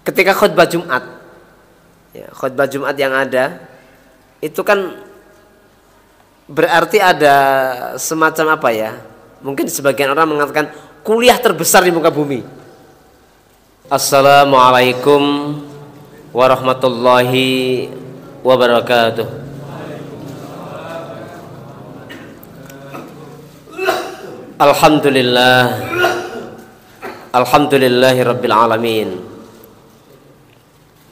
ketika khutbah Jumat, ya, khutbah Jumat yang ada itu kan berarti ada semacam apa ya? Mungkin sebagian orang mengatakan kuliah terbesar di muka bumi. Assalamualaikum warahmatullahi wabarakatuh. Alhamdulillah, alhamdulillahi rabbil alamin.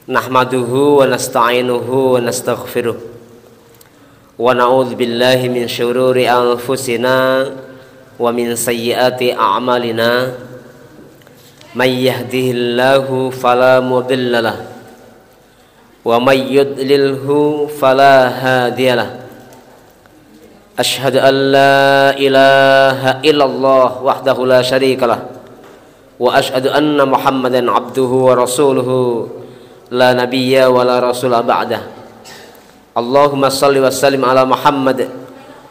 Nahmaduhu wa nasta'inuhu wa nastaghfiruh wa na'udzu billahi min syururi anfusina wa min sayyiati a'malina. May yahdihillahu fala mudhillalah wa may yudlilhu fala hadiyalah. Asyhadu an la ilaha illallah wahdahu la syarikalah wa asyhadu anna Muhammadan abduhu wa rasuluhu la nabiyya wa la rasula ba'dah. Allahumma shalli wa sallim ala Muhammad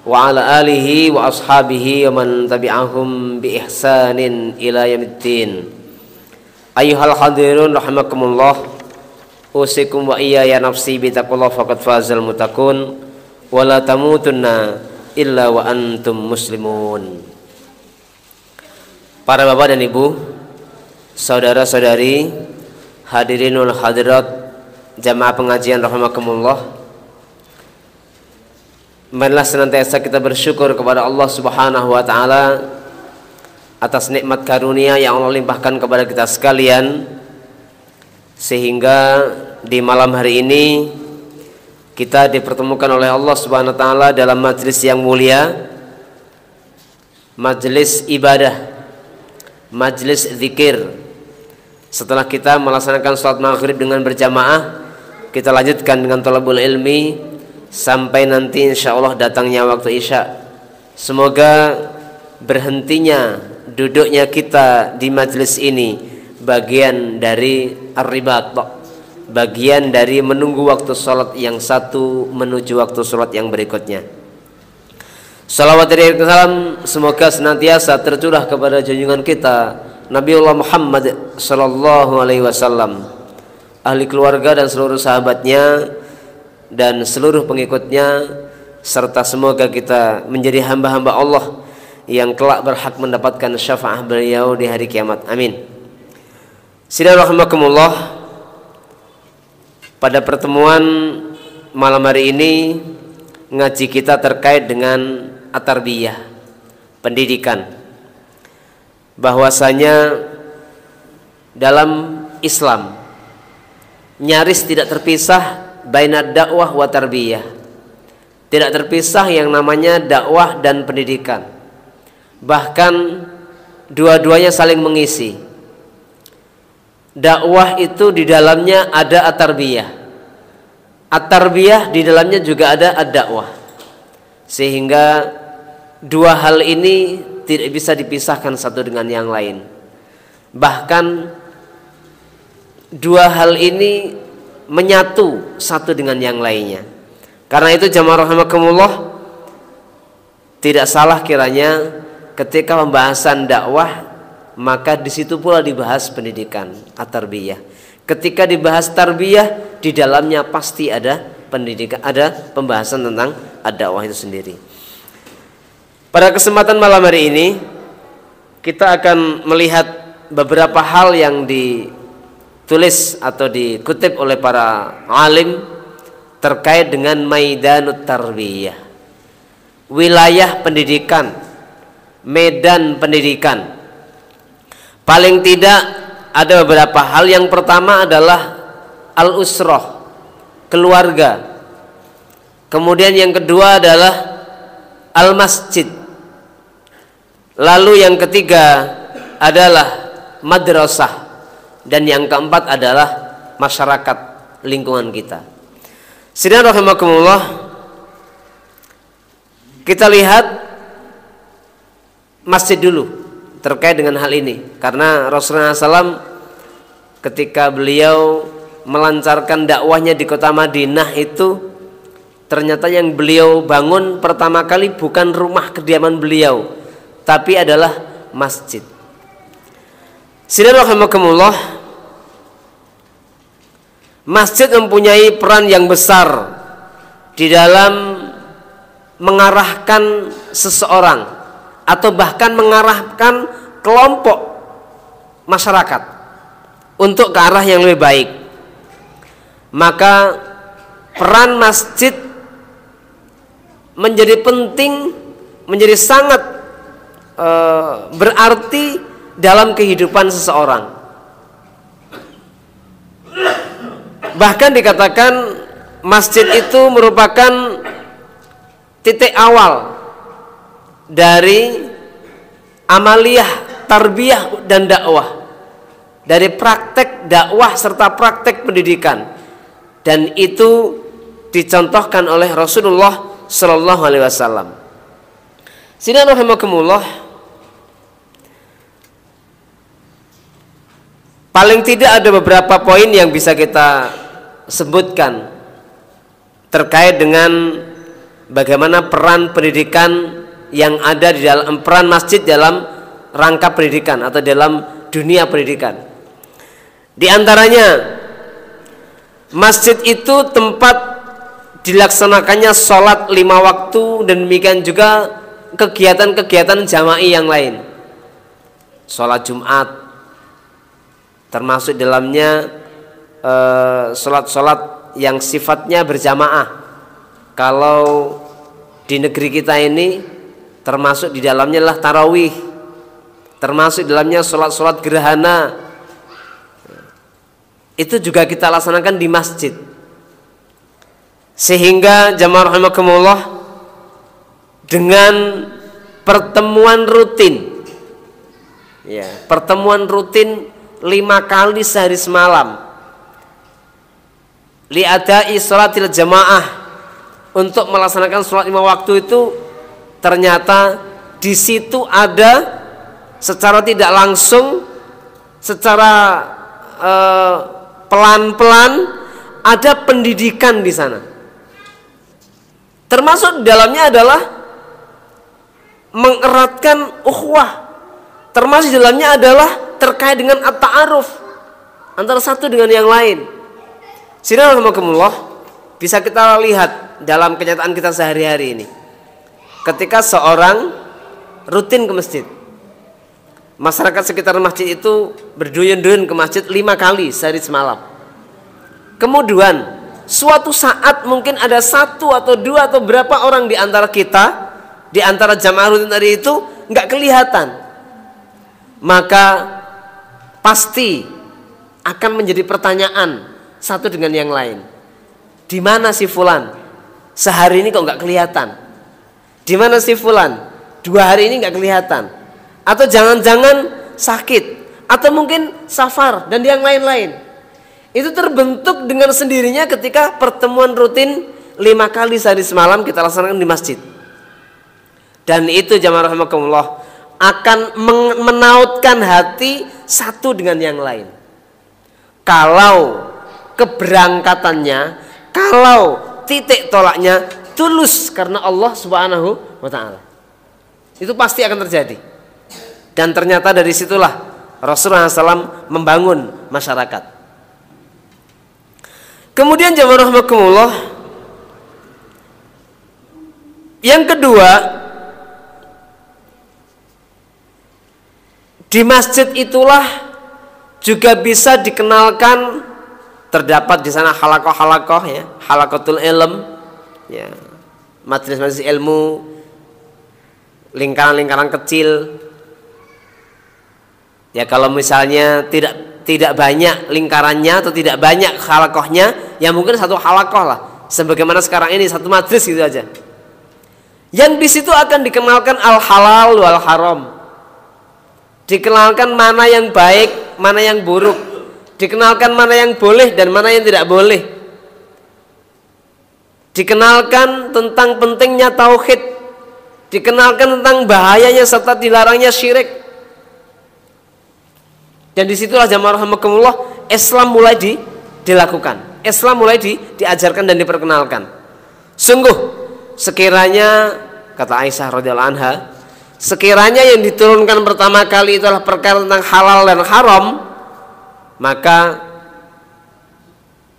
wa ala alihi wa ashabihi wa man tabi'ahum bi ihsanin ila yaumiddin. Ayyuhal hadirun rahimakumullah, usikum wa iyaya nafsi bi taqwallah faqad fazal muttaqun wa la tamutunna illa wa antum muslimun. Para bapak dan ibu, saudara-saudari, hadirin wal hadirat jamaah pengajian rahimakumullah, marilah senantiasa kita bersyukur kepada Allah Subhanahu wa taala atas nikmat karunia yang Allah limpahkan kepada kita sekalian, sehingga di malam hari ini kita dipertemukan oleh Allah Subhanahu wa taala dalam majelis yang mulia, majelis ibadah, majelis zikir. Setelah kita melaksanakan sholat maghrib dengan berjamaah, kita lanjutkan dengan thalabul ilmi sampai nanti insyaallah datangnya waktu isya. Semoga berhentinya duduknya kita di majelis ini bagian dari ar-ribat, bagian dari menunggu waktu sholat yang satu menuju waktu sholat yang berikutnya. Salawat dan salam semoga senantiasa tercurah kepada junjungan kita Nabiullah Muhammad sallallahu alaihi wasallam, ahli keluarga dan seluruh sahabatnya dan seluruh pengikutnya, serta semoga kita menjadi hamba-hamba Allah yang kelak berhak mendapatkan syafaat beliau di hari kiamat. Amin. Sidang rahimakumullah, pada pertemuan malam hari ini ngaji kita terkait dengan at-tarbiyah, pendidikan. Bahwasanya dalam Islam nyaris tidak terpisah baina dakwah wa tarbiyah. Tidak terpisah yang namanya dakwah dan pendidikan. Bahkan dua-duanya saling mengisi. Dakwah itu di dalamnya ada at-tarbiyah. At-tarbiyah di dalamnya juga ada ad-dakwah. Sehingga dua hal ini tidak bisa dipisahkan satu dengan yang lain. Bahkan dua hal ini menyatu satu dengan yang lainnya. Karena itu jamaah rahimakumullah, tidak salah kiranya ketika pembahasan dakwah maka di situ pula dibahas pendidikan at-tarbiyah. Ketika dibahas tarbiyah, di dalamnya pasti ada pendidikan, ada pembahasan tentang ad-dakwah itu sendiri. Pada kesempatan malam hari ini kita akan melihat beberapa hal yang ditulis atau dikutip oleh para alim terkait dengan maidanut tarbiyah, wilayah pendidikan, medan pendidikan. Paling tidak ada beberapa hal. Yang pertama adalah al-usrah, keluarga. Kemudian yang kedua adalah al-masjid. Lalu yang ketiga adalah madrasah. Dan yang keempat adalah masyarakat lingkungan kita. Sidang rahimakumullah, kita lihat masjid dulu terkait dengan hal ini, karena Rasulullah SAW ketika beliau melancarkan dakwahnya di kota Madinah itu, ternyata yang beliau bangun pertama kali bukan rumah kediaman beliau, tapi adalah masjid. Sidang rahimakumullah, Masjid mempunyai peran yang besar di dalam mengarahkan seseorang atau bahkan mengarahkan kelompok masyarakat untuk ke arah yang lebih baik. Maka peran masjid menjadi penting, menjadi sangat berarti dalam kehidupan seseorang. Bahkan dikatakan masjid itu merupakan titik awal dari amaliyah, tarbiyah dan dakwah, dari praktek dakwah serta praktek pendidikan, dan itu dicontohkan oleh Rasulullah Sallallahu Alaihi Wasallam. Sidang rahimakumullah, paling tidak ada beberapa poin yang bisa kita sebutkan terkait dengan bagaimana peran pendidikan yang ada di dalam peran masjid dalam rangka pendidikan atau dalam dunia pendidikan. Di antaranya, masjid itu tempat dilaksanakannya sholat 5 waktu dan demikian juga kegiatan-kegiatan jama'i yang lain. Sholat Jumat termasuk dalamnya sholat-sholat yang sifatnya berjamaah. Kalau di negeri kita ini termasuk di dalamnya adalah tarawih, termasuk di dalamnya sholat-sholat gerhana. Itu juga kita laksanakan di masjid. Sehingga jamaah rahimakumullah, dengan pertemuan rutin, ya, pertemuan rutin 5 kali sehari semalam, li'adai sholatil jamaah, untuk melaksanakan sholat 5 waktu itu, ternyata di situ ada secara tidak langsung, secara pelan-pelan ada pendidikan di sana. Termasuk di dalamnya adalah mengeratkan ukhuwah. Termasuk di dalamnya adalah terkait dengan at-ta'aruf antara satu dengan yang lain. Sidang rahimakumullah, bisa kita lihat dalam kenyataan kita sehari-hari ini. Ketika seorang rutin ke masjid, masyarakat sekitar masjid itu berduyun-duyun ke masjid 5 kali sehari semalam. Kemudian suatu saat mungkin ada 1 atau 2 atau berapa orang di antara kita, di antara jamaah rutin tadi itu nggak kelihatan, maka pasti akan menjadi pertanyaan satu dengan yang lain. Di mana si fulan? Sehari ini kok nggak kelihatan? Di mana si fulan? 2 hari ini nggak kelihatan? Atau jangan-jangan sakit? Atau mungkin safar dan yang lain-lain? Itu terbentuk dengan sendirinya ketika pertemuan rutin 5 kali sehari semalam kita laksanakan di masjid. Dan itu jamaah rahimakumullah akan menautkan hati satu dengan yang lain. Kalau keberangkatannya, kalau titik tolaknya tulus karena Allah Subhanahu wa ta'ala, itu pasti akan terjadi. Dan ternyata dari situlah Rasulullah SAW membangun masyarakat. Kemudian jamaah rahimakumullah, yang kedua, di masjid itulah juga bisa dikenalkan, terdapat di sana halakoh-halakoh, ya, halakotul ilm, ya, majelis-majelis ilmu, lingkaran-lingkaran kecil. Ya, kalau misalnya tidak banyak lingkarannya atau tidak banyak halakohnya, ya mungkin 1 halakoh lah, sebagaimana sekarang ini 1 majelis gitu aja. Yang di situ akan dikenalkan al-halal wal haram, dikenalkan mana yang baik, mana yang buruk, dikenalkan mana yang boleh dan mana yang tidak boleh, dikenalkan tentang pentingnya tauhid, dikenalkan tentang bahayanya serta dilarangnya syirik. Dan disitulah jamaah rahimakumullah Islam mulai dilakukan, Islam mulai diajarkan dan diperkenalkan. Sungguh sekiranya, kata Aisyah radhiyallahu anha, sekiranya yang diturunkan pertama kali itu adalah perkara tentang halal dan haram, maka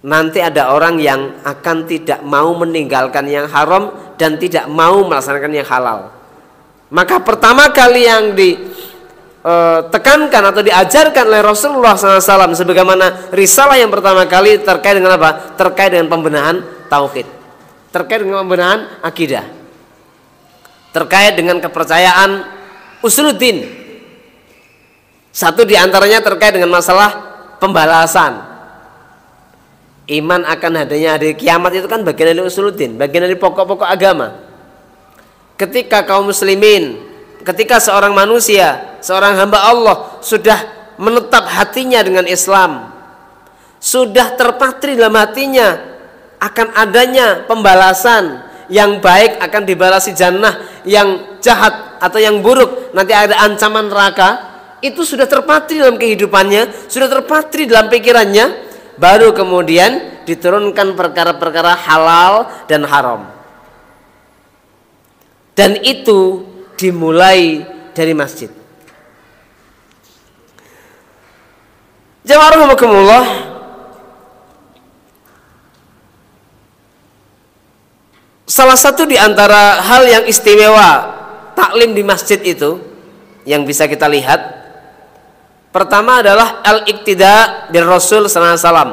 nanti ada orang yang akan tidak mau meninggalkan yang haram dan tidak mau melaksanakan yang halal. Maka pertama kali yang ditekankan atau diajarkan oleh Rasulullah SAW sebagaimana risalah yang pertama kali terkait dengan apa? Terkait dengan pembenahan tauhid, terkait dengan pembenahan akidah, terkait dengan kepercayaan usuluddin. Satu diantaranya terkait dengan masalah pembalasan. Iman akan adanya hari kiamat itu kan bagian dari usuluddin, bagian dari pokok-pokok agama. Ketika kaum muslimin, ketika seorang manusia, seorang hamba Allah sudah menetap hatinya dengan Islam, sudah terpatri dalam hatinya akan adanya pembalasan, yang baik akan dibalasi jannah, yang jahat atau yang buruk nanti ada ancaman neraka, itu sudah terpatri dalam kehidupannya, sudah terpatri dalam pikirannya. Baru kemudian diturunkan perkara-perkara halal dan haram. Dan itu dimulai dari masjid. Jamaah rahimakumullah, salah satu di antara hal yang istimewa taklim di masjid itu yang bisa kita lihat, pertama adalah al-iqtida bir Rasul sallallahu alaihi wasallam.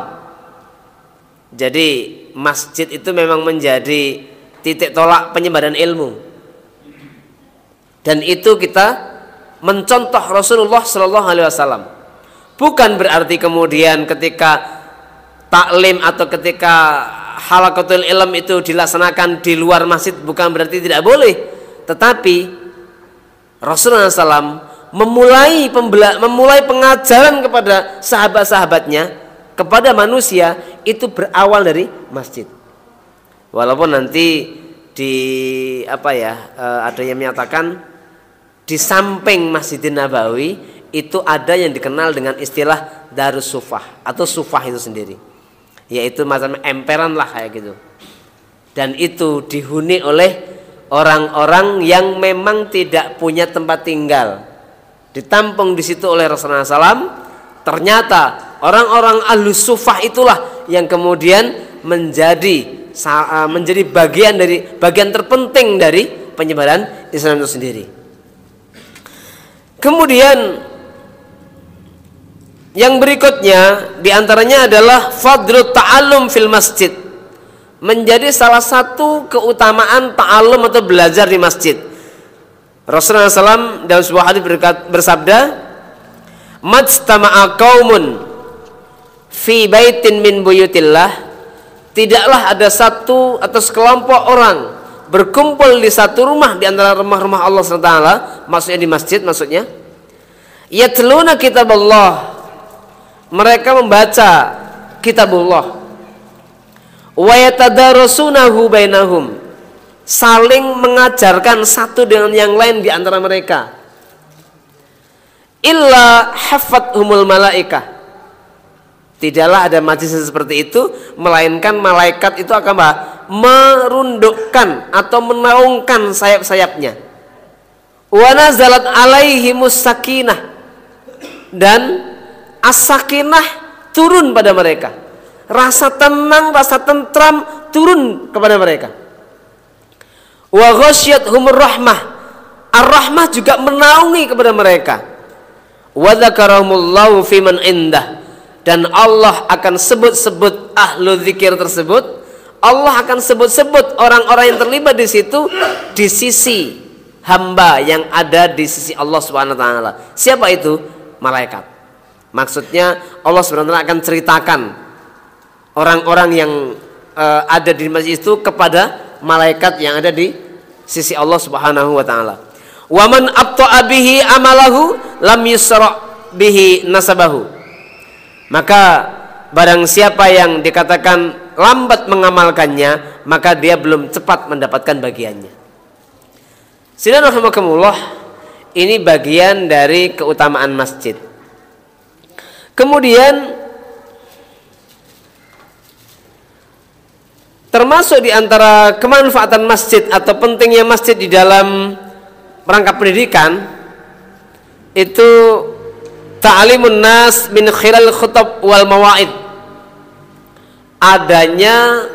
Jadi masjid itu memang menjadi titik tolak penyebaran ilmu. Dan itu kita mencontoh Rasulullah sallallahu alaihi wasallam. Bukan berarti kemudian ketika taklim atau ketika halaqatul ilm itu dilaksanakan di luar masjid bukan berarti tidak boleh. Tetapi Rasulullah SAW memulai pengajaran kepada sahabat-sahabatnya, kepada manusia itu berawal dari masjid. Walaupun nanti ada yang menyatakan di samping Masjidin Nabawi itu ada yang dikenal dengan istilah Darus Sufah atau Sufah itu sendiri, yaitu macam emperan lah kayak gitu. Dan itu dihuni oleh orang-orang yang memang tidak punya tempat tinggal, ditampung di situ oleh Rasulullah SAW. Ternyata orang-orang ahlus sufah itulah yang kemudian menjadi bagian terpenting dari penyebaran Islam itu sendiri. Kemudian yang berikutnya diantaranya adalah fadlut ta'allum fil masjid, menjadi salah satu keutamaan ta'allum atau belajar di masjid. Rasulullah SAW dalam sebuah hadis bersabda, majtama'a qaumun fi baitin min buyutillah, tidaklah ada satu atau sekelompok orang berkumpul di satu rumah di antara rumah-rumah Allah SWT, maksudnya di masjid maksudnya, yatluna kitabullah, mereka membaca kitabullah, wa yatadarasunahu bainahum, saling mengajarkan satu dengan yang lain di antara mereka, illa hafathumul malaikah, tidaklah ada majlis seperti itu melainkan malaikat itu akan merundukkan atau menaungkan sayap-sayapnya, wa nazalat alaihimus sakinah, dan as-sakinah turun pada mereka, rasa tenang, rasa tentram turun kepada mereka. Wa ghasyiyatuhumur rahmah, ar-rahmah juga menaungi kepada mereka. Wa dzakarahumullahu fiman indah, dan Allah akan sebut-sebut ahlu dzikir tersebut, Allah akan sebut-sebut orang-orang yang terlibat di situ di sisi hamba yang ada di sisi Allah Subhanahu wa taala. Siapa itu? Malaikat. Maksudnya Allah Subhanahu wa taala akan ceritakan orang-orang yang ada di masjid itu kepada malaikat yang ada di sisi Allah Subhanahu wa taala. Wa man abta'a bihi amalahu lam yusra' bihi nasabahu. Maka barang siapa yang dikatakan lambat mengamalkannya, maka dia belum cepat mendapatkan bagiannya. Sidang rahimakumullah, ini bagian dari keutamaan masjid. Kemudian termasuk di antara kemanfaatan masjid atau pentingnya masjid di dalam rangka pendidikan itu ta'alimun nas min khilal khutab wal mawaid, adanya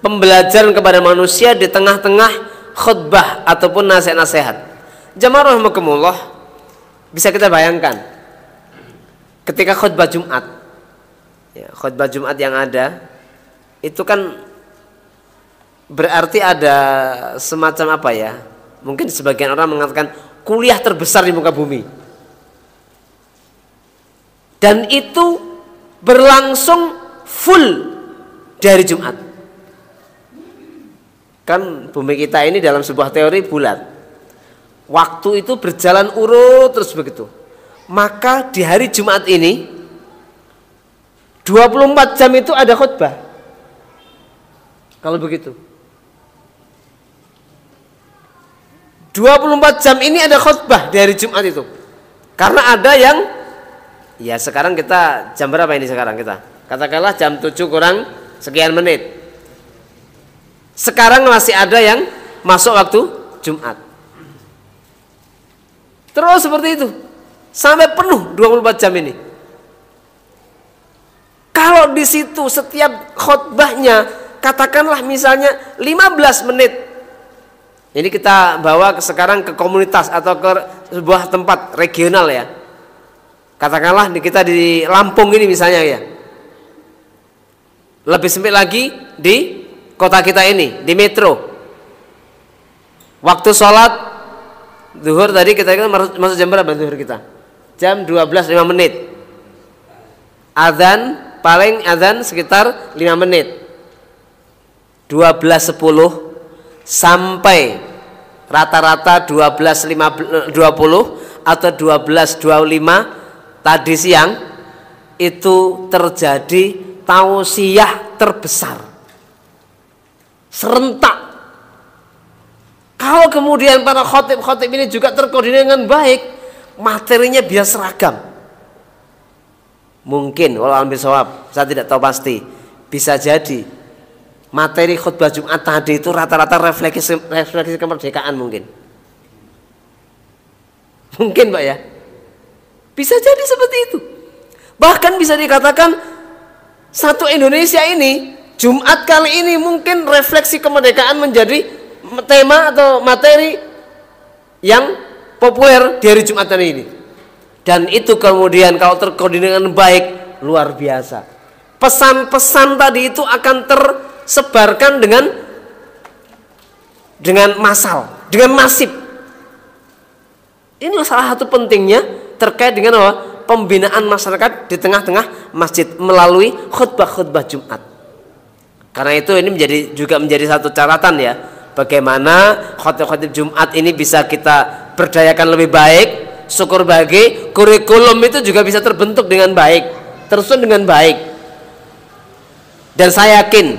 pembelajaran kepada manusia di tengah-tengah khutbah ataupun nasihat-nasihat. Jamaah rahimakumullah, bisa kita bayangkan ketika khutbah Jumat, ya, khutbah Jumat yang ada itu kan berarti ada semacam apa ya? Mungkin sebagian orang mengatakan kuliah terbesar di muka bumi. Dan itu berlangsung full dari Jumat. Kan bumi kita ini dalam sebuah teori bulat. Waktu itu berjalan urut terus begitu. Maka di hari Jumat ini 24 jam itu ada khutbah. Kalau begitu 24 jam ini ada khutbah di hari Jumat itu. Karena ada yang, ya sekarang kita jam berapa ini sekarang kita? Katakanlah jam 7 kurang sekian menit. Sekarang masih ada yang masuk waktu Jumat. Terus seperti itu sampai penuh 24 jam ini. Kalau di situ setiap khutbahnya katakanlah misalnya 15 menit. Ini kita bawa sekarang ke komunitas atau ke sebuah tempat regional ya. Katakanlah kita di Lampung ini misalnya ya. Lebih sempit lagi di kota kita ini, di metro. Waktu sholat zuhur tadi kita masuk jam berapa zuhur kita? Jam 12.05 menit. Azan paling azan sekitar 5 menit. 12.10 sampai rata-rata 12.20 atau 12.25 tadi siang itu terjadi tausiah terbesar serentak. Kalau kemudian para khotib ini juga terkoordinir dengan baik, materinya biar seragam. Mungkin walau ambil sawab, saya tidak tahu pasti, bisa jadi materi khutbah Jumat tadi itu rata-rata refleksi kemerdekaan mungkin. Mungkin Pak ya. Bisa jadi seperti itu. Bahkan bisa dikatakan satu Indonesia ini Jumat kali ini mungkin refleksi kemerdekaan menjadi tema atau materi yang populer di hari Jumat ini. Dan itu kemudian kalau terkoordinir dengan baik luar biasa. Pesan-pesan tadi itu akan tersebarkan dengan massal, dengan masif. Ini salah satu pentingnya terkait dengan apa? Pembinaan masyarakat di tengah-tengah masjid melalui khutbah-khutbah Jumat. Karena itu ini juga menjadi satu catatan ya, bagaimana khutbah-khutbah Jumat ini bisa kita berdayakan lebih baik. Syukur bagi kurikulum itu juga bisa terbentuk dengan baik, tersusun dengan baik. Dan saya yakin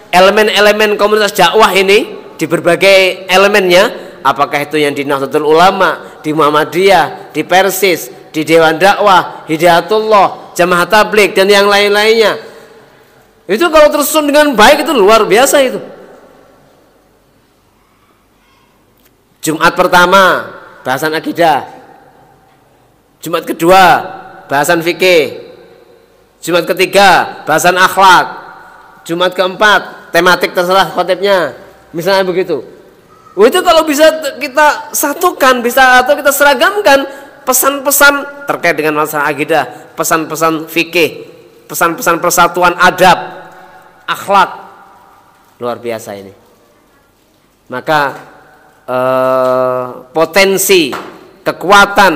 elemen-elemen komunitas dakwah ini di berbagai elemennya, apakah itu yang di Nahdlatul Ulama, di Muhammadiyah, di Persis, di Dewan Dakwah, Hidayatullah, Jamaah Tabligh dan yang lain-lainnya. Itu kalau tersusun dengan baik itu luar biasa itu. Jumat pertama bahasan akidah. Jumat kedua bahasan fikih. Jumat ketiga bahasan akhlak. Jumat keempat tematik terserah khotibnya. Misalnya begitu. Itu kalau bisa kita satukan, bisa atau kita seragamkan pesan-pesan terkait dengan masalah akidah, pesan-pesan fikih, pesan-pesan persatuan adab, akhlak, luar biasa ini. Maka potensi kekuatan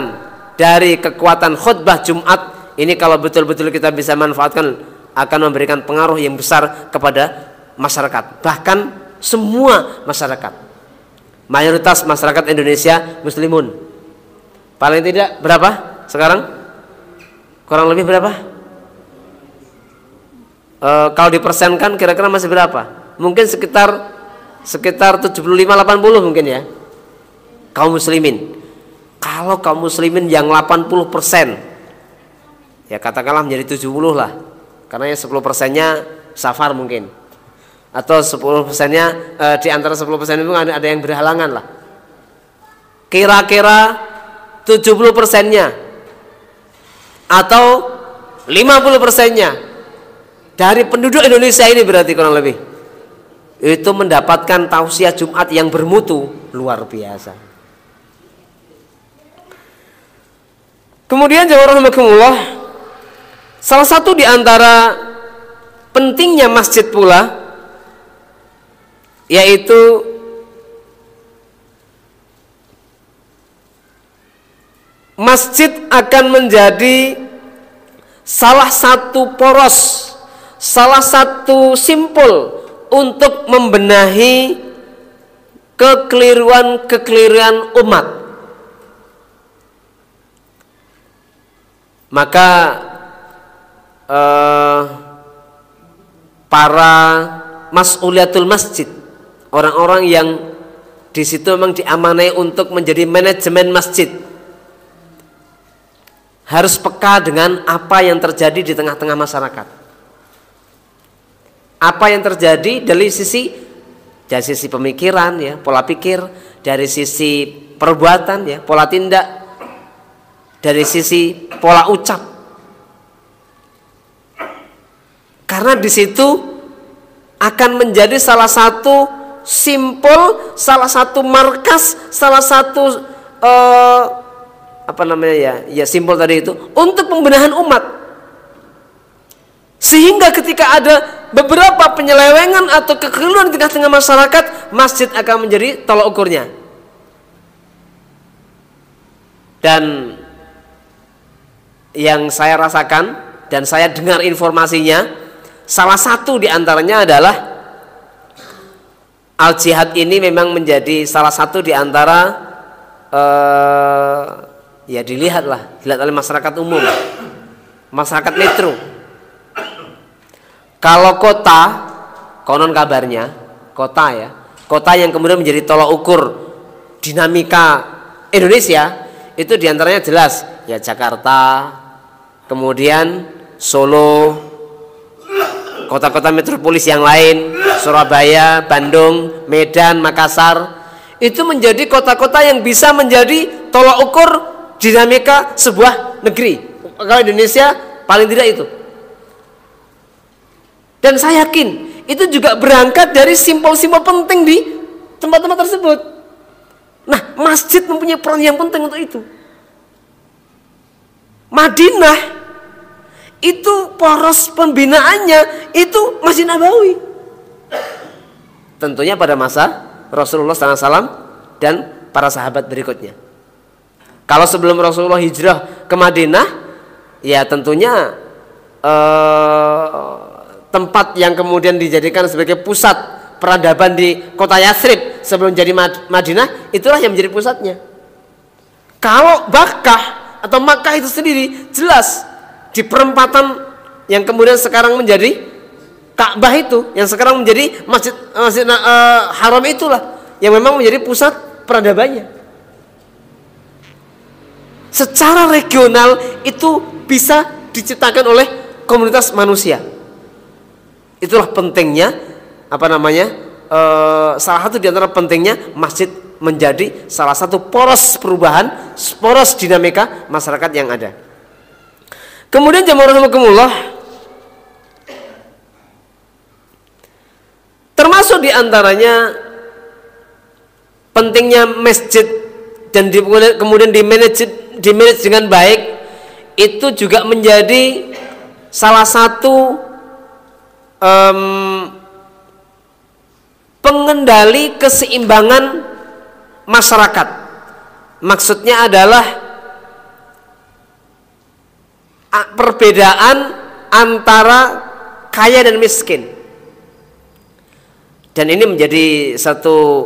dari kekuatan khutbah Jumat ini kalau betul-betul kita bisa manfaatkan akan memberikan pengaruh yang besar kepada masyarakat, bahkan semua masyarakat. Mayoritas masyarakat Indonesia muslimun. Paling tidak berapa sekarang? Kurang lebih berapa? Kalau dipersenkan kira-kira masih berapa? Mungkin sekitar 75-80 mungkin ya. Kaum muslimin. Kalau kaum muslimin yang 80%, ya katakanlah menjadi 70 lah. Karena yang 10%-nya safar mungkin. Atau 10%-nya di antara 10% itu ada yang berhalangan lah. Kira-kira 70%-nya atau 50%-nya dari penduduk Indonesia ini berarti kurang lebih itu mendapatkan tausiah Jumat yang bermutu luar biasa. Kemudian jamaah rahimakumullah, salah satu di antara pentingnya masjid pula yaitu masjid akan menjadi salah satu poros, salah satu simpul untuk membenahi kekeliruan-kekeliruan umat. Maka para mas'uliyatul masjid, orang-orang yang di situ memang diamanai untuk menjadi manajemen masjid, harus peka dengan apa yang terjadi di tengah-tengah masyarakat. Apa yang terjadi dari sisi pemikiran ya, pola pikir, dari sisi perbuatan ya, pola tindak, dari sisi pola ucap. Karena di situ akan menjadi salah satu simpul, salah satu markas, salah satu simbol tadi itu untuk pembenahan umat. Sehingga ketika ada beberapa penyelewengan atau kekeliruan di tengah-tengah masyarakat, masjid akan menjadi tolak ukurnya. Dan yang saya rasakan dan saya dengar informasinya, salah satu di antaranya adalah Al-Jihad ini memang menjadi salah satu di antara dilihat oleh masyarakat umum, masyarakat metro. Kalau kota, konon kabarnya kota yang kemudian menjadi tolak ukur dinamika Indonesia itu diantaranya jelas ya Jakarta, kemudian Solo, kota-kota metropolis yang lain, Surabaya, Bandung, Medan, Makassar, itu menjadi kota-kota yang bisa menjadi tolak ukur dinamika sebuah negeri. Kalau Indonesia paling tidak itu. Dan saya yakin itu juga berangkat dari simpul-simpul penting di tempat-tempat tersebut. Nah, masjid mempunyai peran yang penting untuk itu. Madinah itu poros pembinaannya itu Masjid Nabawi. Tentunya pada masa Rasulullah SAW dan para sahabat berikutnya. Kalau sebelum Rasulullah hijrah ke Madinah, ya tentunya tempat yang kemudian dijadikan sebagai pusat peradaban di kota Yathrib sebelum jadi Madinah, itulah yang menjadi pusatnya. Kalau Makkah itu sendiri jelas di perempatan yang kemudian sekarang menjadi Ka'bah itu, yang sekarang menjadi masjid Haram itulah yang memang menjadi pusat peradabannya. Secara regional itu bisa diciptakan oleh komunitas manusia. Itulah pentingnya salah satu di antara pentingnya masjid menjadi salah satu poros perubahan, poros dinamika masyarakat yang ada. Kemudian jamaah rahimakumullah, termasuk di antaranya pentingnya masjid dan kemudian dimanage dengan baik, itu juga menjadi salah satu pengendali keseimbangan masyarakat. Maksudnya adalah perbedaan antara kaya dan miskin. Dan ini menjadi satu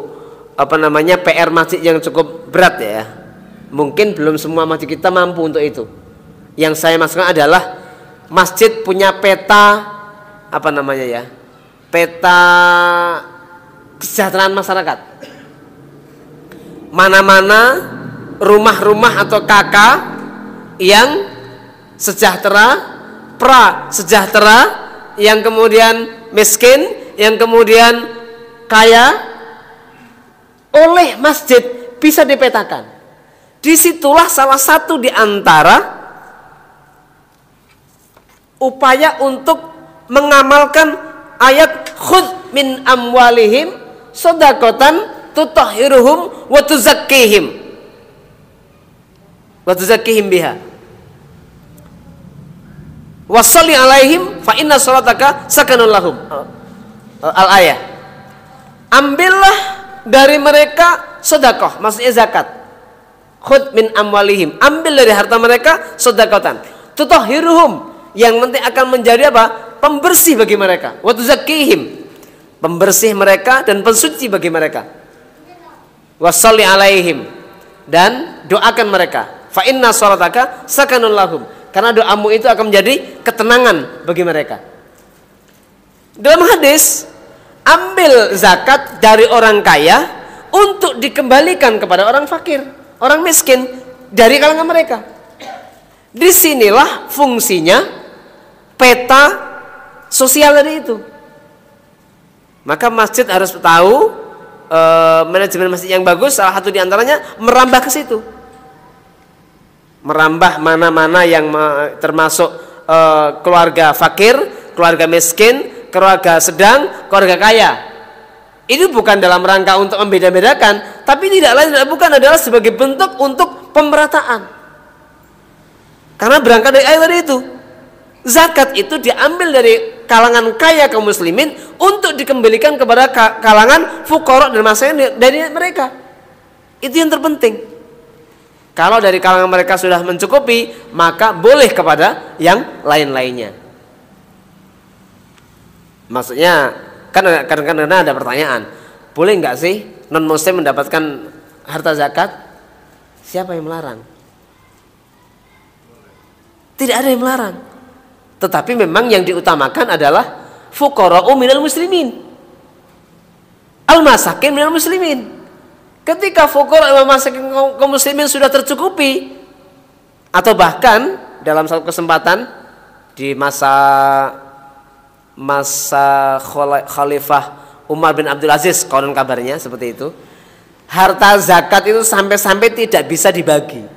PR masjid yang cukup berat ya. Mungkin belum semua masjid kita mampu untuk itu. Yang saya maksudkan adalah masjid punya peta peta kesejahteraan masyarakat. Mana-mana rumah-rumah atau KK yang sejahtera, pra-sejahtera, yang kemudian miskin, yang kemudian kaya, oleh masjid bisa dipetakan. Disitulah salah satu di antara upaya untuk mengamalkan ayat khudz min amwalihim shadaqatan tutahhiruhum wa tuzakkihim biha wa shalli alaihim fa inna salataka sakanun lahum. Al-ayah. Ambillah dari mereka sedekah, maksudnya zakat. Khudz min amwalihim, ambil dari harta mereka sedekatan. Tutahhiruhum, yang nanti akan menjadi apa? Pembersih bagi mereka. Wa tuzakkihim, pembersih mereka dan pensuci bagi mereka. Wa shalli alaihim, dan doakan mereka. Fa inna salataka sakanun lahum, karena doamu itu akan menjadi ketenangan bagi mereka. Dalam hadis, ambil zakat dari orang kaya untuk dikembalikan kepada orang fakir, orang miskin dari kalangan mereka. Disinilah fungsinya peta sosial dari itu. Maka masjid harus tahu manajemen masjid yang bagus. Salah satu diantaranya merambah ke situ, merambah mana-mana yang termasuk keluarga fakir, keluarga miskin, keluarga sedang, keluarga kaya. Itu bukan dalam rangka untuk membeda-bedakan, tapi tidak lain tidak bukan adalah sebagai bentuk untuk pemerataan. Karena berangkat dari ayat tadi itu, zakat itu diambil dari kalangan kaya kaum muslimin untuk dikembalikan kepada kalangan fuqara dan masakin dari mereka. Itu yang terpenting. Kalau dari kalangan mereka sudah mencukupi, maka boleh kepada yang lain-lainnya. Maksudnya kan kadang-kadang ada pertanyaan, boleh nggak sih non muslim mendapatkan harta zakat? Siapa yang melarang? Tidak ada yang melarang. Tetapi memang yang diutamakan adalah fuqara'u minal muslimin, al-masakin minal muslimin. Ketika fuqara dan masakin kaum muslimin sudah tercukupi, atau bahkan dalam satu kesempatan di masa Khalifah Umar bin Abdul Aziz, konon kabarnya seperti itu, harta zakat itu sampai-sampai tidak bisa dibagi.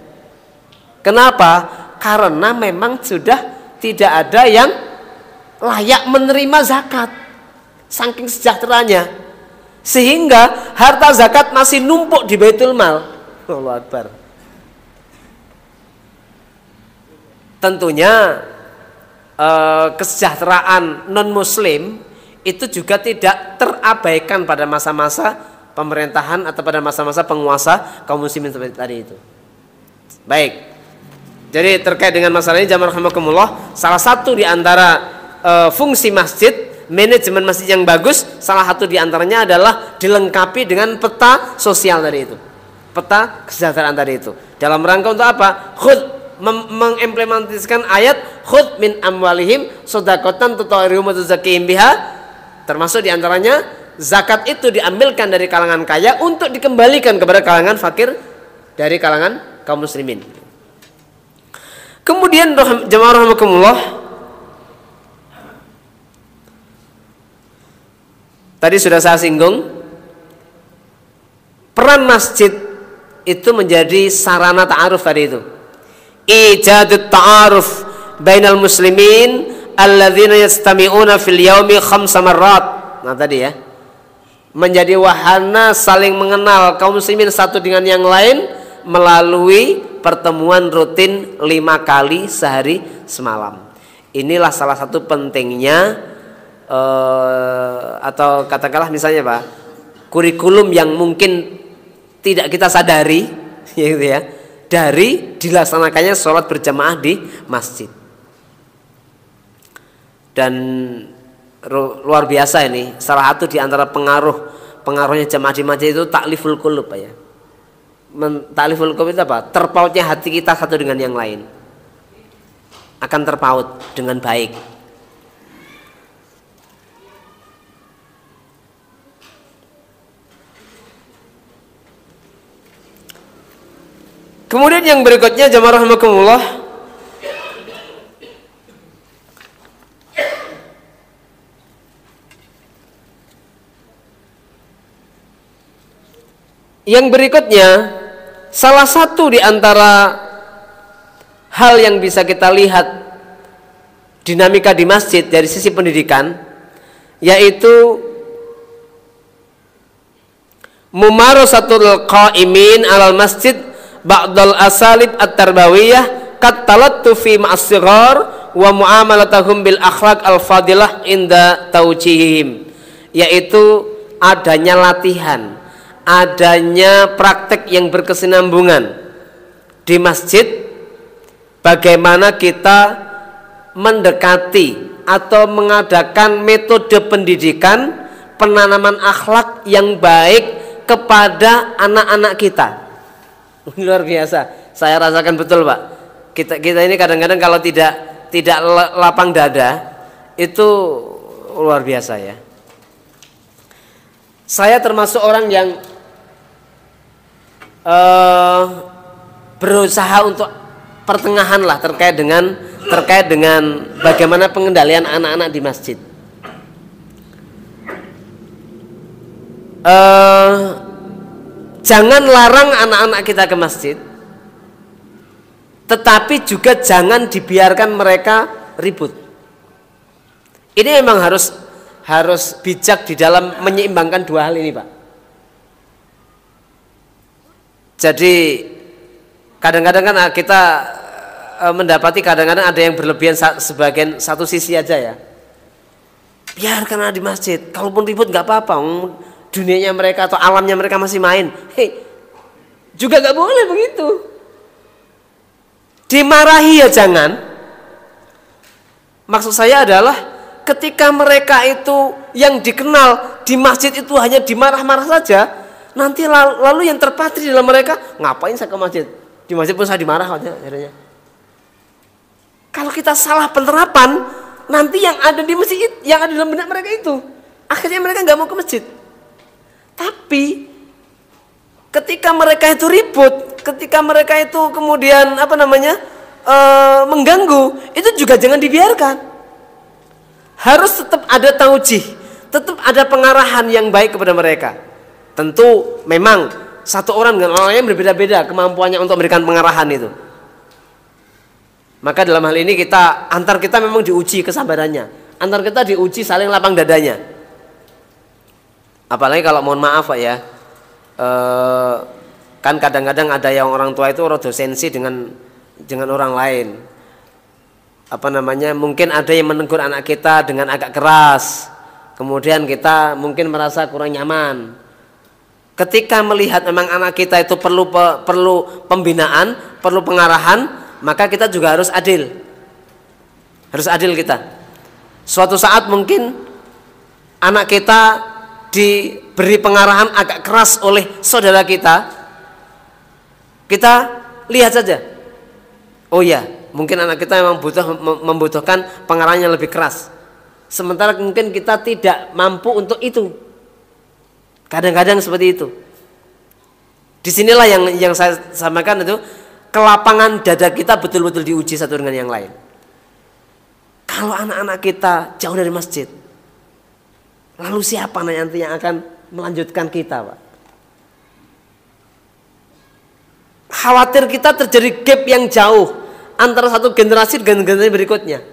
Kenapa? Karena memang sudah tidak ada yang layak menerima zakat, saking sejahteranya, sehingga harta zakat masih numpuk di Baitul Mal. Allahu Akbar. Tentunya kesejahteraan non muslim itu juga tidak terabaikan pada masa-masa pemerintahan atau pada masa-masa penguasa kaum muslimin seperti tadi itu. Baik. Jadi terkait dengan masalah ini jamaah rahimakumullah, salah satu di antara fungsi masjid, manajemen masjid yang bagus, salah satu di antaranya adalah dilengkapi dengan peta sosial tadi itu, peta kesejahteraan tadi itu. Dalam rangka untuk apa? Mengimplementasikan ayat khudz min amwalihim shadaqatan tutahhiruhum wa tuzakkihim biha. Termasuk di antaranya zakat itu diambilkan dari kalangan kaya untuk dikembalikan kepada kalangan fakir dari kalangan kaum muslimin. Kemudian jemaah rahimakumullah, tadi sudah saya singgung, peran masjid itu menjadi sarana ta'aruf tadi itu. Ijadut ta'aruf bainal muslimin alladzina yastami'una fil yaumi 5 marrat. Nah tadi ya, menjadi wahana saling mengenal kaum muslimin satu dengan yang lain melalui pertemuan rutin 5 kali sehari semalam. Inilah salah satu pentingnya atau katakanlah misalnya Pak, kurikulum yang mungkin tidak kita sadari gitu ya, dari dilaksanakannya sholat berjamaah di masjid. Dan luar biasa ini, salah satu di antara pengaruhnya jamaah di masjid itu takliful qulub Pak ya. Takliful qulub itu apa? Terpautnya hati kita satu dengan yang lain akan terpaut dengan baik. Kemudian yang berikutnya jamaah rahimakumullah, yang berikutnya salah satu di antara hal yang bisa kita lihat dinamika di masjid dari sisi pendidikan, yaitu mumarasatul qaimin alal masjid ba'dal asalib at-tarbawiyah kat talattufi ma'as-sighar wa muamalatahum bil akhlaq al-fadilah inda tawjihihim, yaitu adanya latihan, adanya praktek yang berkesinambungan di masjid, bagaimana kita mendekati atau mengadakan metode pendidikan penanaman akhlak yang baik kepada anak-anak kita. Luar biasa, saya rasakan betul Pak. Kita ini kadang-kadang kalau tidak lapang dada itu luar biasa ya. Saya termasuk orang yang berusaha untuk pertengahan lah terkait dengan bagaimana pengendalian anak-anak di masjid. Jangan larang anak-anak kita ke masjid, tetapi juga jangan dibiarkan mereka ribut. Ini memang harus bijak di dalam menyeimbangkan dua hal ini Pak. Jadi kadang-kadang kan kita mendapati kadang-kadang ada yang berlebihan sebagian satu sisi aja ya. Biarkan di masjid, kalaupun ribut nggak apa-apa, dunianya mereka atau alamnya mereka masih main. Juga nggak boleh begitu. Dimarahi ya jangan. Maksud saya adalah ketika mereka itu yang dikenal di masjid itu hanya dimarah-marah saja, nanti lalu yang terpatri dalam mereka, ngapain saya ke masjid? Di masjid pun saya dimarah aja akhirnya. Kalau kita salah penerapan, nanti yang ada di masjid, yang ada dalam benak mereka itu, akhirnya mereka nggak mau ke masjid. Tapi ketika mereka itu ribut, ketika mereka itu kemudian mengganggu, itu juga jangan dibiarkan. Harus tetap ada taujih, tetap ada pengarahan yang baik kepada mereka. Tentu memang satu orang dengan orang lain berbeda-beda kemampuannya untuk memberikan pengarahan itu. Maka dalam hal ini antar kita memang diuji kesabarannya, antar kita diuji saling lapang dadanya. Apalagi kalau mohon maaf Pak ya, kan kadang-kadang ada yang orang tua itu rodosensi dengan orang lain. Mungkin ada yang menegur anak kita dengan agak keras, kemudian kita mungkin merasa kurang nyaman. Ketika melihat memang anak kita itu perlu pembinaan, perlu pengarahan, maka kita juga harus adil. Harus adil kita. Suatu saat mungkin anak kita diberi pengarahan agak keras oleh saudara kita. Kita lihat saja. Oh ya, mungkin anak kita memang membutuhkan pengarahan yang lebih keras. Sementara mungkin kita tidak mampu untuk itu. Kadang-kadang seperti itu. Disinilah yang saya sampaikan itu, kelapangan dada kita betul-betul diuji satu dengan yang lain. Kalau anak-anak kita jauh dari masjid, lalu siapa nanti yang akan melanjutkan kita Pak? Khawatir kita terjadi gap yang jauh antara satu generasi dengan generasi berikutnya.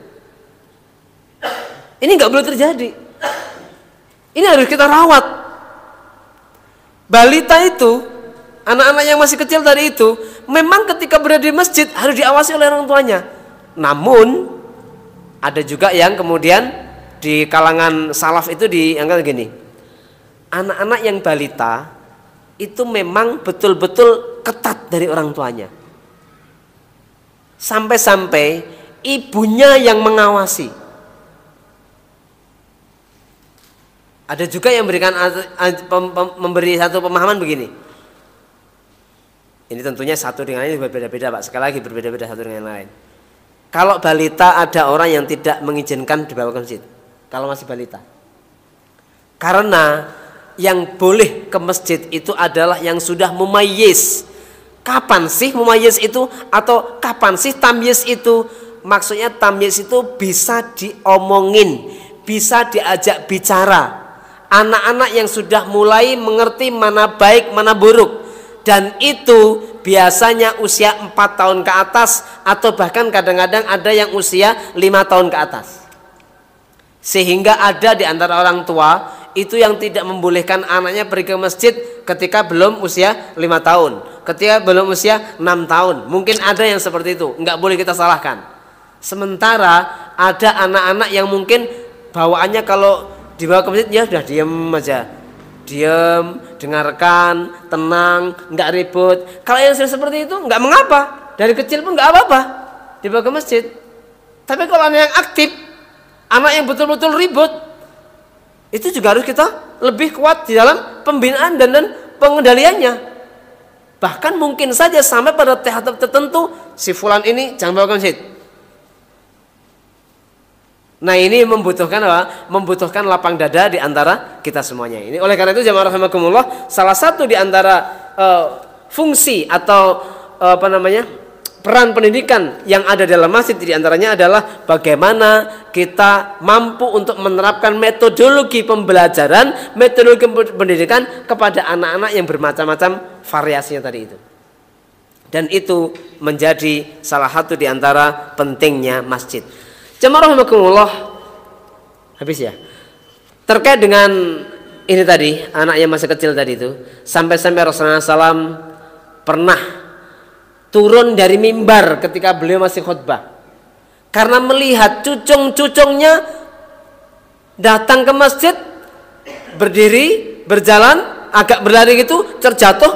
Ini nggak boleh terjadi. Ini harus kita rawat. Balita itu, anak-anak yang masih kecil tadi itu, memang ketika berada di masjid harus diawasi oleh orang tuanya. Namun ada juga yang kemudian di kalangan salaf itu dianggap gini, anak-anak yang balita itu memang betul-betul ketat dari orang tuanya, sampai-sampai ibunya yang mengawasi. Ada juga yang memberi satu pemahaman begini. Ini tentunya satu dengan lain berbeda-beda Pak. Sekali lagi berbeda-beda satu dengan yang lain. Kalau balita ada orang yang tidak mengizinkan dibawa ke masjid, kalau masih balita. Karena yang boleh ke masjid itu adalah yang sudah mumayyiz. Kapan sih mumayyiz itu? Atau kapan sih tamyiz itu? Maksudnya tamyiz itu bisa diomongin, bisa diajak bicara. Anak-anak yang sudah mulai mengerti mana baik, mana buruk. Dan itu biasanya usia 4 tahun ke atas atau bahkan kadang-kadang ada yang usia 5 tahun ke atas. Sehingga ada di antara orang tua itu yang tidak membolehkan anaknya pergi ke masjid ketika belum usia 5 tahun, ketika belum usia 6 tahun. Mungkin ada yang seperti itu, nggak boleh kita salahkan. Sementara ada anak-anak yang mungkin bawaannya kalau dibawa ke masjid ya sudah diam aja, diam, dengarkan, tenang, nggak ribut. Kalau yang seperti itu nggak mengapa, dari kecil pun nggak apa-apa dibawa ke masjid. Tapi kalau anak yang aktif, anak yang betul-betul ribut, itu juga harus kita lebih kuat di dalam pembinaan dan pengendaliannya. Bahkan mungkin saja sampai pada tahap tertentu si fulan ini jangan bawa ke masjid. Nah ini membutuhkan apa? Membutuhkan lapang dada di antara kita semuanya ini. Oleh karena itu jamaah rahimakumullah, salah satu di antara fungsi atau peran pendidikan yang ada dalam masjid di antaranya adalah bagaimana kita mampu untuk menerapkan metodologi pembelajaran, metodologi pendidikan kepada anak-anak yang bermacam-macam variasinya tadi itu. Dan itu menjadi salah satu di antara pentingnya masjid. Jamaah rahimakumullah, habis ya. Terkait dengan ini tadi, anak yang masih kecil tadi itu, sampai-sampai Rasulullah SAW pernah turun dari mimbar ketika beliau masih khutbah karena melihat cucung-cucungnya datang ke masjid, berdiri, berjalan, agak berlari gitu, terjatuh,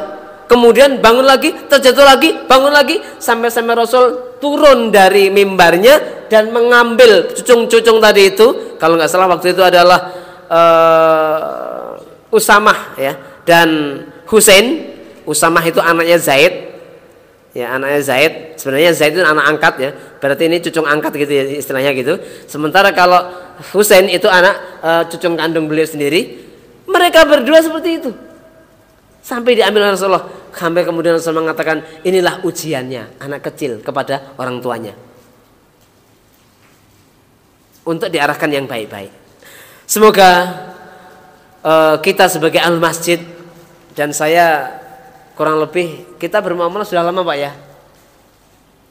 kemudian bangun lagi, terjatuh lagi, bangun lagi, sampai-sampai Rasul turun dari mimbarnya dan mengambil cucung-cucung tadi itu. Kalau nggak salah waktu itu adalah Usamah ya dan Husain. Usamah itu anaknya Zaid. Ya, anaknya Zaid. Sebenarnya Zaid itu anak angkat ya. Berarti ini cucung angkat gitu ya istilahnya gitu. Sementara kalau Husain itu anak cucung kandung beliau sendiri. Mereka berdua seperti itu. Sampai diambil oleh Rasulullah. Sampai kemudian Rasulullah mengatakan, inilah ujiannya anak kecil kepada orang tuanya. Untuk diarahkan yang baik-baik. Semoga kita sebagai ahli masjid, dan saya kurang lebih, kita bermuamalah sudah lama Pak ya.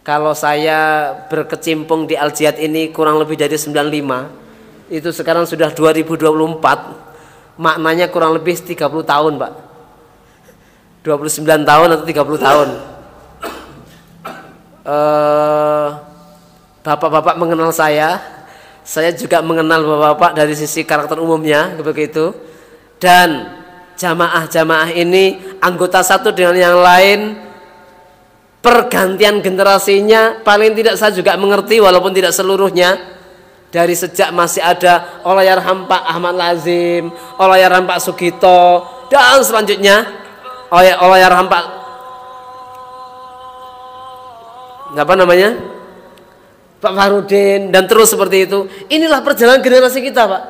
Kalau saya berkecimpung di Al-Jihad ini kurang lebih dari 95, itu sekarang sudah 2024, maknanya kurang lebih 30 tahun Pak. 29 tahun atau 30 tahun. Bapak-bapak mengenal saya juga mengenal bapak-bapak dari sisi karakter umumnya begitu. Dan jamaah-jamaah ini anggota satu dengan yang lain, pergantian generasinya paling tidak saya juga mengerti walaupun tidak seluruhnya. Dari sejak masih ada Allahyarham Pak Ahmad Lazim, Allahyarham Pak Sugito, dan selanjutnya Allahyarham Pak apa namanya, Pak Farudin, dan terus seperti itu. Inilah perjalanan generasi kita Pak.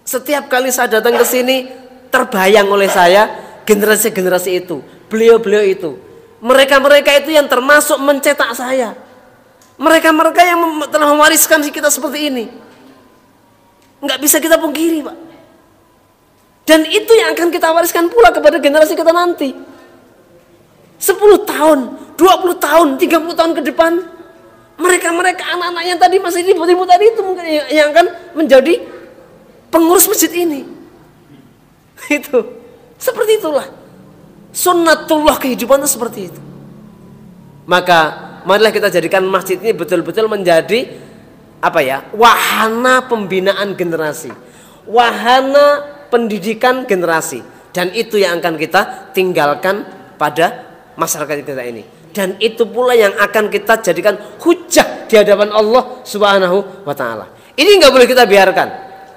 Setiap kali saya datang ke sini terbayang oleh saya generasi-generasi itu, beliau-beliau itu, mereka-mereka itu yang termasuk mencetak saya, mereka-mereka yang telah mewariskan kita seperti ini. Nggak bisa kita pungkiri Pak. Dan itu yang akan kita wariskan pula kepada generasi kita nanti. 10 tahun, 20 tahun, 30 tahun ke depan, mereka-mereka anak-anak yang tadi masih ribut-ribut tadi itu mungkin yang akan menjadi pengurus masjid ini. Itu seperti itulah sunnatullah kehidupan itu seperti itu. Maka marilah kita jadikan masjid ini betul-betul menjadi apa ya, wahana pembinaan generasi, wahana pendidikan generasi, dan itu yang akan kita tinggalkan pada masyarakat kita ini, dan itu pula yang akan kita jadikan hujah di hadapan Allah Subhanahu wa Ta'ala. Ini nggak boleh kita biarkan.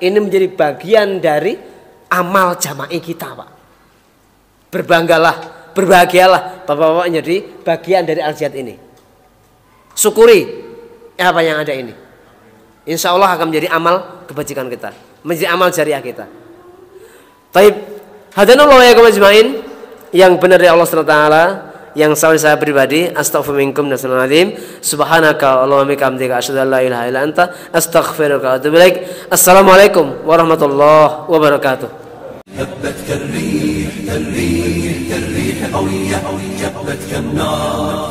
Ini menjadi bagian dari amal jamaah kita Pak. Berbanggalah, berbahagialah bapak-bapak menjadi bagian dari Al-Jihad ini. Syukuri apa yang ada ini. Insya Allah akan menjadi amal kebajikan kita, menjadi amal jariah kita. Baik, hadanallahu wa iyyakum ajmain. Yang benar dari Allah SWT, yang salah saya pribadi, astaghfirullahaladzim nasallallahu subhanaka Allahumma bihamdika asyhadu an la ilaha illa anta astaghfiruka wa atubu ilaik. Assalamualaikum warahmatullahi wabarakatuh. هبت كالريح قوية جبت كالنار